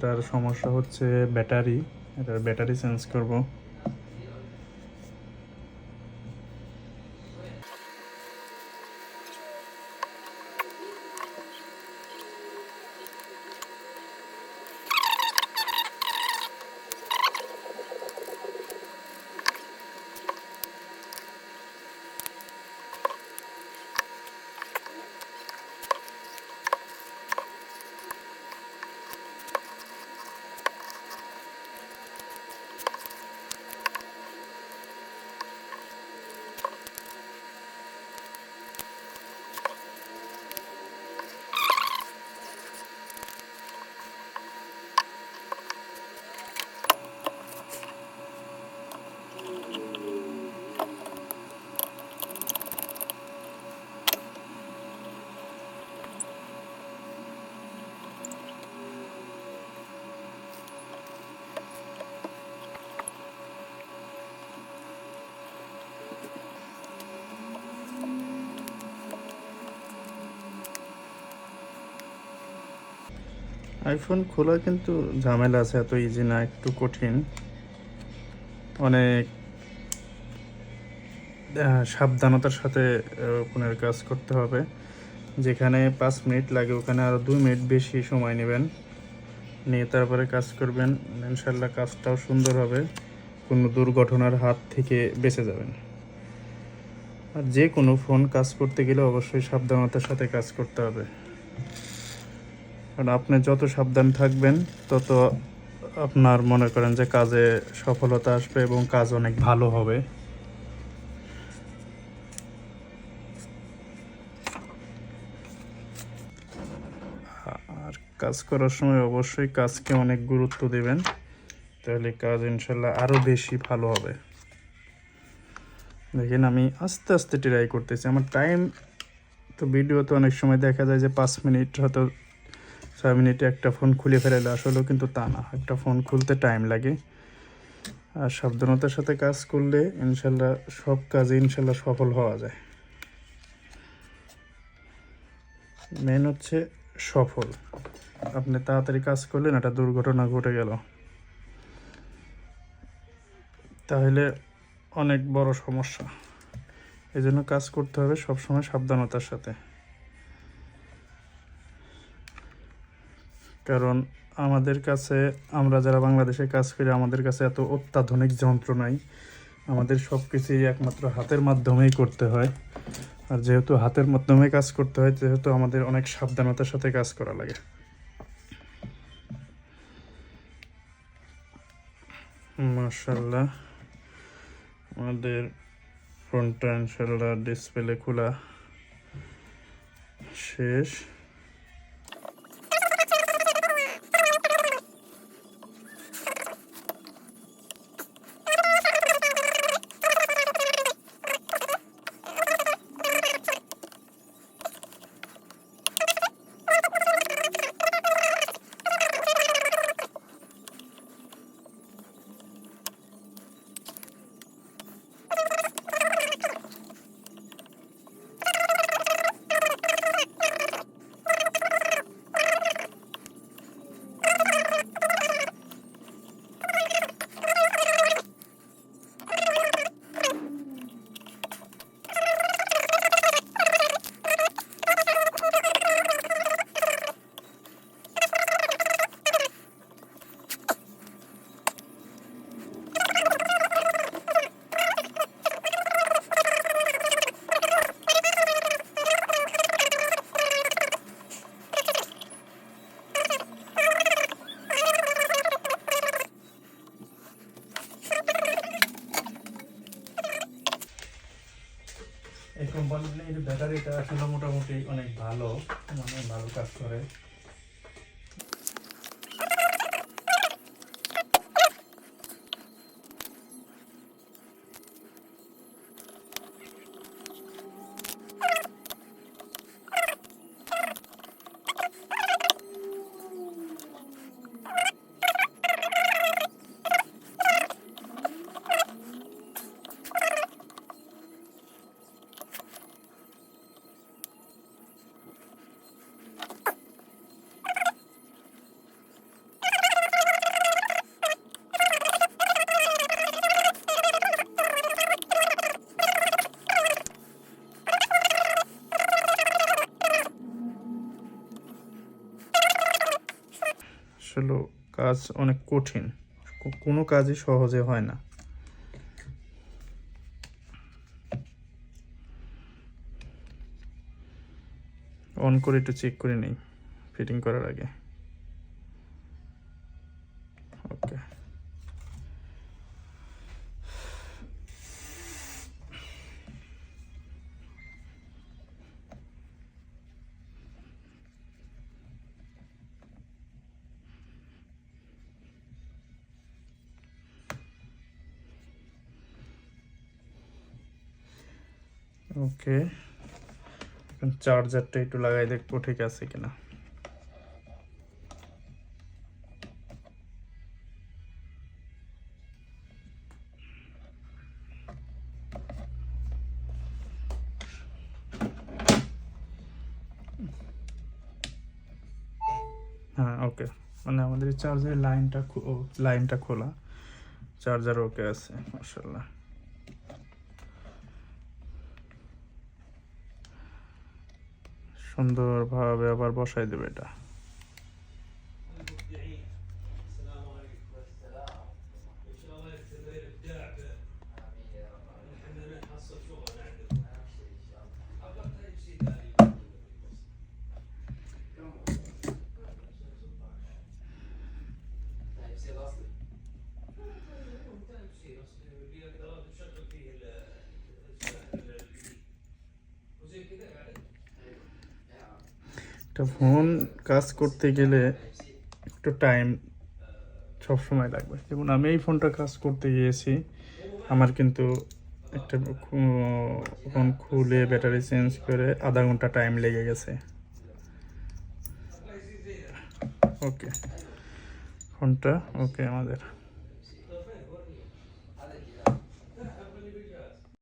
তার সমস্যা হচ্ছে ব্যাটারি। এটার ব্যাটারি চেঞ্জ করব। আইফোন খোলা কিন্তু ঝামেলা আছে, এত ইজি না, একটু কঠিন। অনেক সাবধানতার সাথে ফোনের কাজ করতে হবে। যেখানে 5 মিনিট লাগে ওখানে আরও 2 মিনিট বেশি সময় নেবেন, নিয়ে তারপরে কাজ করবেন। ইনশাল্লাহ কাজটাও সুন্দর হবে, কোনো দুর্ঘটনার হাত থেকে বেঁচে যাবেন। আর যে কোনো ফোন কাজ করতে গেলে অবশ্যই সাবধানতার সাথে কাজ করতে হবে, কারণ আপনি যত সাবধান থাকবেন তত আপনার মনে করেন যে কাজে সফলতা আসবে এবং কাজ অনেক ভালো হবে। আর কাজ করার সময় অবশ্যই কাজকে অনেক গুরুত্ব দেবেন, তাহলে কাজ ইনশাল্লাহ আরও বেশি ভালো হবে। দেখেন আমি আস্তে আস্তে ট্রাই করতেছি। আমার টাইম তো ভিডিওতে অনেক সময় দেখা যায় যে 5 মিনিট, হয়তো 6 মিনিটে একটা ফোন খুলে ফেলালে, আসলেও কিন্তু তা না, একটা ফোন খুলতে টাইম লাগে। আর সাবধানতার সাথে কাজ করলে ইনশাল্লাহ সব কাজে ইনশাল্লাহ সফল হওয়া যায়। মেন হচ্ছে সফল। আপনি তাড়াতাড়ি কাজ করলেন, একটা দুর্ঘটনা ঘটে গেল, তাহলে অনেক বড় সমস্যা। এই জন্য কাজ করতে হবে সবসময় সাবধানতার সাথে, কারণ আমাদের কাছে, আমরা যারা বাংলাদেশে কাজ করি, আমাদের কাছে এত অত্যাধুনিক যন্ত্র নাই। আমাদের সব কিছুই একমাত্র হাতের মাধ্যমেই করতে হয়। আর যেহেতু হাতের মাধ্যমে কাজ করতে হয়, যেহেতু আমাদের অনেক সাবধানতার সাথে কাজ করা লাগে। মাশাআল্লাহ, আমাদের ফোনটা ইনশাআল্লাহ ডিসপ্লে খোলা শেষ। এই কোম্পানির ব্যাটারিটা আসলে মোটামুটি অনেক ভালো, মানে ভালো কাজ করে। আসলে কাজ অনেক কঠিন, কোনো কাজই সহজে হয় না। অন করে একটু চেক করে নিই ফিটিং করার আগে। ওকে, ওকে, এখন চার্জারটা একটু লাগাই দেখবো ঠিক আছে কিনা। হ্যাঁ ওকে, মানে আমাদের চার্জারের লাইনটা খোলা, চার্জার ওকে আছে মাশাআল্লাহ। সুন্দরভাবে আবার বসাই দেবে এটা। একটা ফোন কাজ করতে গেলে একটু টাইম সবসময় লাগবে। যেমন আমি এই ফোনটা কাজ করতে গিয়েছি, আমার কিন্তু একটা ফোন খুলে ব্যাটারি চেঞ্জ করে আধা ঘন্টা টাইম লেগে গেছে। ওকে, ফোনটা ওকে আমাদের।